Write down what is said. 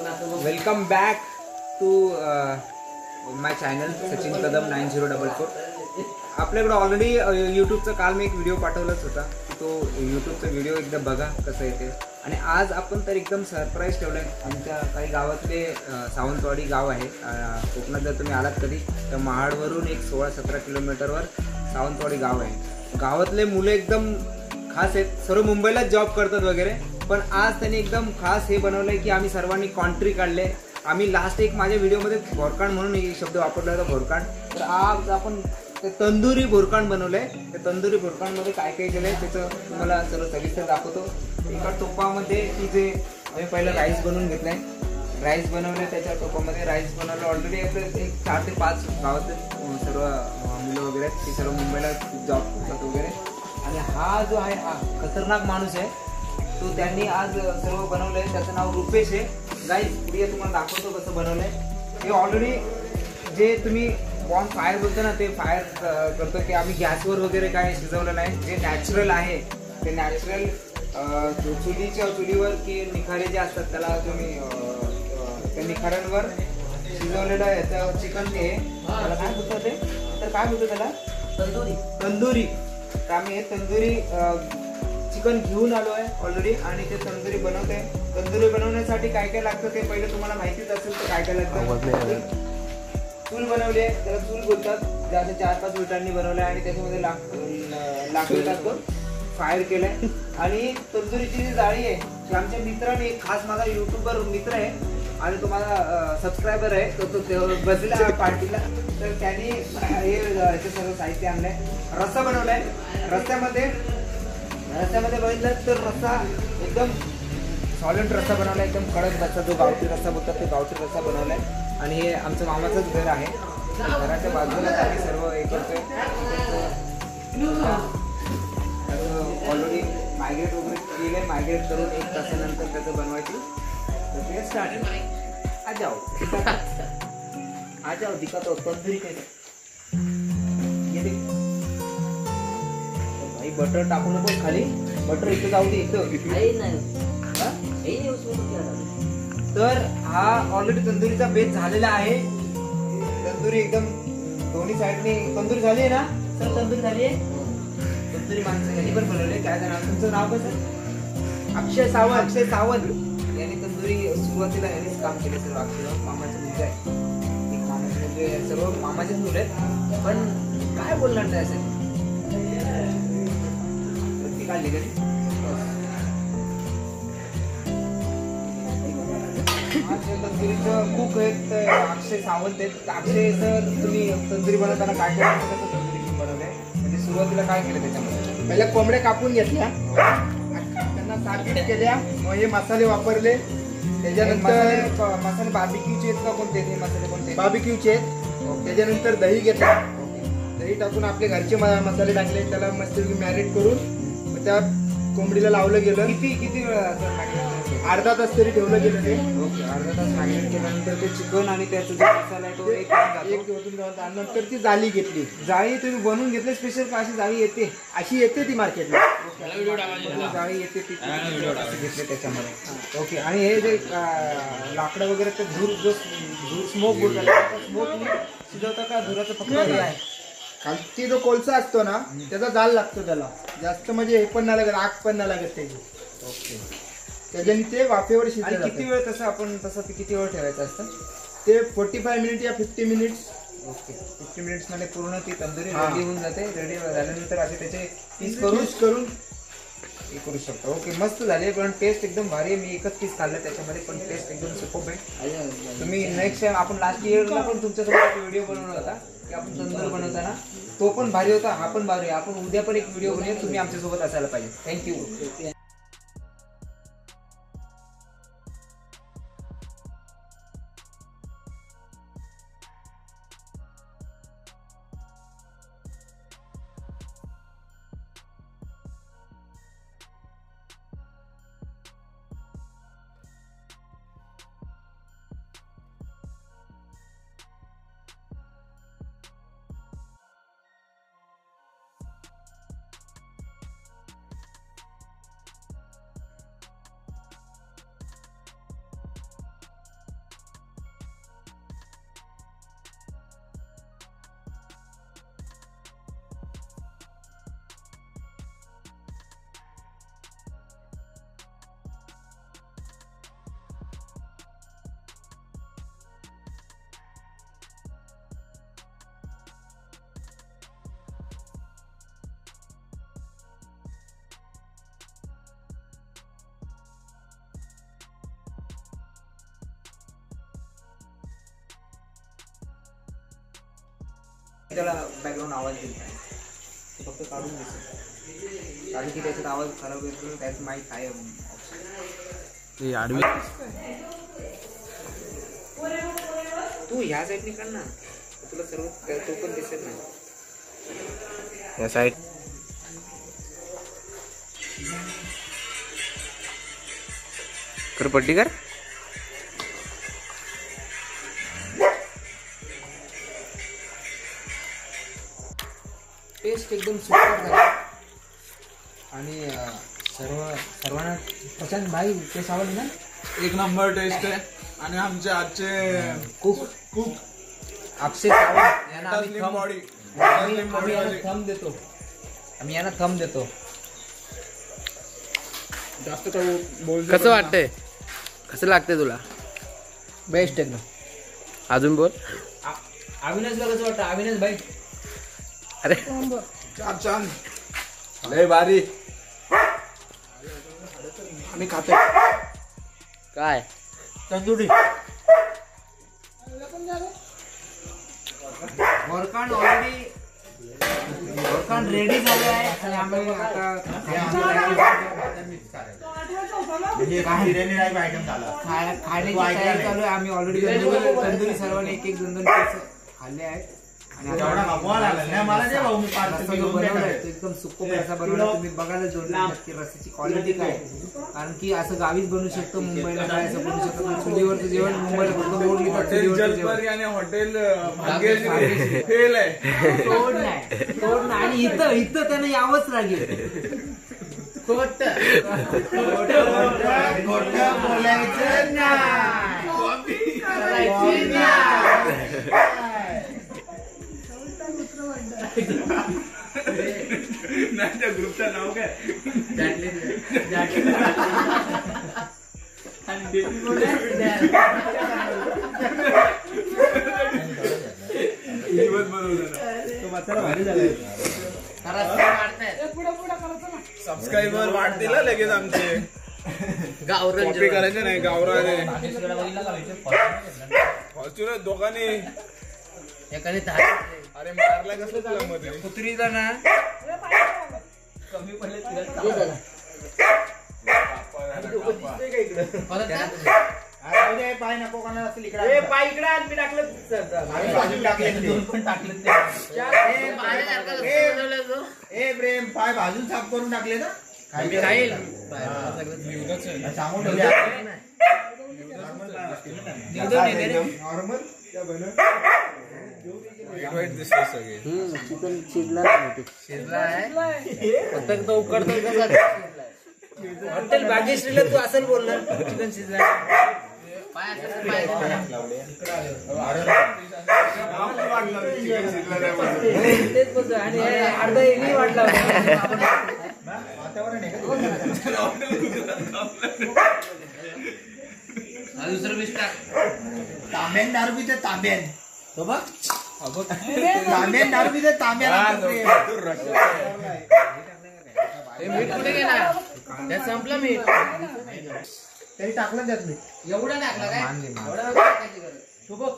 Welcome back to my channel Sachin Kadam 9044. आपल्याकडे already यूट्यूबचा काल मी एक व्हिडिओ पाठवलाच होता, तो यूट्यूबचा व्हिडिओ एकदा बघा कसं येते. आणि आज आपण तर एकदम सरप्राईज ठेवलं आहे. आमच्या काही गावातले सावंतवाडी गाव आहे कोकणात. जर तुम्ही आलात कधी तर महाडवरून एक 16-17 किलोमीटरवर सावंतवाडी गाव आहे. गावातले मुलं एकदम खास आहेत, सर्व मुंबईलाच जॉब करतात वगैरे, पण आज त्यांनी एकदम खास हे बनवलंय की आम्ही सर्वांनी कॉन्ट्री काढले. आम्ही लास्ट एक माझ्या व्हिडिओमध्ये भोरकांड म्हणून एक शब्द वापरला होता, भोरकांड. तर आज आपण ते तंदुरी भोरकांड बनवलंय. ते तंदुरी भोरकांडमध्ये काय काय केलंय त्याचं तुम्हाला सर्व सविस्तर दाखवतो. एका टोपामध्ये की जे आम्ही पहिलं राईस बनवून घेतलंय, राईस बनवले, त्याच्या टोपामध्ये राईस बनवलं. ऑलरेडी आपलं एक 4 ते 5 गावातले सर्व मुलं वगैरे आहेत, ती सर्व मुंबईला जॉब करतात वगैरे. आणि हा जो आहे हा खतरनाक माणूस आहे, तो त्यांनी आज सर्व बनवलंय. त्याचं नाव रुपेश आहे. गाईस पुढे तुम्हाला दाखवतो कसं बनवलंय. हे ऑलरेडी जे तुम्ही बॉन फायर बोलतो ना, ते फायर करतो की आम्ही गॅसवर वगैरे काय शिजवलं नाही. जे नॅचरल आहे ते नॅचरल चुलीवर की निखारे जे असतात त्याला तुम्ही त्या निखाऱ्यांवर शिजवलेलं याचं चिकन. ते त्याला काय बोलतं, ते तर काय बोलतो त्याला, तंदुरी. तर आम्ही हे तंदुरी चिकन घेऊन आलो आहे ऑलरेडी आणि ते तंदुरी बनवते. तंदुरी बनवण्यासाठी काय काय लागतं ते पहिले तुम्हाला माहितीच असेल. तर काय काय लागतं, चूल बनवली आहे, त्याला चूल बोलतात. ज्याच्या 4-5 विटांनी बनवलं आहे आणि त्याच्यामध्ये लाकूड टाकून फायर केलंय. आणि तंदुरीची जी जाळी आहे ती आमच्या मित्राने, खास माझा युट्यूबर मित्र आहे आणि तुम्हाला सबस्क्रायबर आहे, तो बसला पार्टीला. तर त्यांनी हे याचं सर्व साहित्य आणलंय. रस्सा बनवलाय. रस्स्यामध्ये बघितलं तर रस्सा एकदम सॉलिड रस्सा बनवला, एकदम कडक रस्सा, जो गावठी रस्सा बोलतात ते गावठी रस्सा बनवलाय. आणि हे आमचं मामाचंच घर आहे. घराच्या बाजूलाच आम्ही सर्व हे करतोय. ऑलरेडी मायग्रेट वगैरे केलंय. मायग्रेट करून 1 तासानंतर त्याचं बनवायची प्रक्रिया स्टार्ट. आ जाओ दिखाता हूं तंदूरी कैसे. ये देख भाई, बटर टाकू नको खाली, बटर इथं जाऊ दे, इथं. तर हा ऑलरेडी तंदुरीचा बेस झालेला आहे. तंदुरी एकदम दोन्ही साईडने तंदुरी झाली आहे ना सर, तंदुरी झाली आहे. तंदुरी माणसं यांनी पण बनवले. काय नाव, तुमचं नाव कसं? अक्षय सावंत यांनी तंदुरी सुरुवातीला यांनीच काम केले. सर्व अक्षय मामाचे मुलगा आहे, मामाचे मुलगे सर्व मामाचेच मुलं आहेत. पण काय बोलणार नाही असेल काढली कधी. तंदुरीचं कुक आहेत अक्षय सावंत आहेत. अक्षय सर, तुम्ही तंदुरी बनवताना काय काय तंदुरी बनवलंय, म्हणजे सुरुवातीला काय केलं त्याच्यामध्ये? पहिल्या कोंबड्या कापून घेतल्या, त्यांना साकीट केल्या, मग हे मसाले वापरले. त्याच्यानंतर मसाले बार्बिक्यूचे आहेत का कोणते? हे मसाले कोणते? बार्बिक्यूचे आहेत. त्याच्यानंतर दही घेतला, दही टाकून आपले घरचे मसाले टाकले, त्याला मस्त मॅरिनेट करून मग त्या कोंबडीला लावलं गेलं. किती वेळ? अर्धा तास तरी ठेवलं गेलं ते. ओके, अर्धा तास मॅरिनेट केल्यानंतर ते चिकन आणि त्याचा जो मसाला आहे तो एक दिवसून नंतर ती जाळी घेतली. जाळी तुम्ही बनवून घेतली स्पेशल का अशी जाळी येते? अशी येते ती मार्केटला. जाळी येते ती घेतली त्याच्यामध्ये. ओके. आणि हे जे लाकडं वगैरे ते धूर स्मोक बोलतात, स्मोक शिजवता का धुराचं फक्त हे आहे? खालती जो कोळसा असतो ना त्याचा जाळ लागतो त्याला जास्त, म्हणजे हे पण नाही लागत, आग पण नाही लागत त्याची. ओके. त्याच्याने ते वाफेवर शिजलं. किती वेळ तसं ते किती वेळ ठेवायचं असतं? ते 45 मिनिट या 50 मिनिट्स. ओके. 50 मिनिट्स मध्ये पूर्ण ती तंदुरी रेडी होऊन जाते. रेडी झाल्यानंतर असे त्याचे पीस करून हे करू शकतो. ओके, मस्त झाले. पण टेस्ट एकदम भारी आहे. मी एकच पीस खाल्लं त्याच्यामध्ये, पण टेस्ट एकदम सुपर आहे. तुम्ही नेक्स्ट टाइम, आपण लास्ट इयरला पण तुमच्यासोबत व्हिडिओ बनवला होता की आपण तंदूर बनवताना, तो पण भारी होता, हा पण भारी आहे. आपण उद्या पण एक व्हिडिओ बनवूया, तुम्ही आमच्यासोबत असायला पाहिजे. थँक्यू. त्याला बॅकग्राऊंड आवाज देत नाही, ते फक्त काढून देतो, कारण की त्याच्यात आवाज खराब येतो. त्यात माहीत आहे आडवी तू ह्या साईडने काढ ना, तुला सर्व तो पण दिसत नाही. या साईड कर, पट्टी कर. टेस्ट एकदम सुपर झाला आणि सर्वांना प्रशांत भाई टेस्ट आवडली ना. एक नंबर टेस्ट आहे. आणि आमचे आजचे कुक अक्षय सावंत यांना आम्ही स्लिम बॉडी थंब देतो. आम्ही यांना थंब देतो. जास्त काय बोल. कसं वाटतंय, कसं लागतंय तुला? बेस्ट एकदम. अजून बोल. अविनाशला कसं वाटतं? अविनाश भाई अरे छान लय भारी. आणि खाते काय तंदुरी वरकांड ऑलरेडी रेडी झाले आहे आणि आम्ही आता खाण्याची तयारी चालू आहे. आम्ही ऑलरेडी तंदुरी सर्वांनी एक दोन खाल्ले आहेत. एकदम सुक्को रस्सा बनवला. तुम्ही बघायला जोडला की रस्त्याची क्वालिटी काय, कारण की असं गावीच बनवू शकतो. मुंबईला काय असं बनवू शकतो. चुलीवरचं जेवण मुंबईला फक्त मोड लिहितात. हॉटेल फेल आहे. तोड नाही आणि इथं त्यानं यावंच लागेल. खोट बोलायचं नाही. त्या ग्रुपचं नाव काय? सबस्क्रायबर वाढतील लगेच आमचे. कॉपी करायचे नाही. गावराने फॉर्च्युनर दोघांनी. अरे मारला कसं तुला मध्ये कुत्रीला ना कमी पडले. पाय नको करणार असेल पाय इकडे आण, मी टाकलं. प्रेम पाय भाजून साफ करून टाकले ना. सांगून नॉर्मल वाईट दिसते सगळे. चिकन शिजला आहे फक्त तो उकडतो. हॉटेल भाग्यश्रीला तू असं बोलणार चिकन शिजला. तेच बोलतो आणि अर्धा एली वाटला. वातावरण आहे दुसरं मिस्ट तांब्यान दारू पिते. तांब्यान तो बघ तांब्यान दारू पिते. तांब्यान मीठ कुठे गेला? त्यात संपलं मीठ. तरी टाकलं त्यात मीठ. एवढा टाकला काय? तू बघ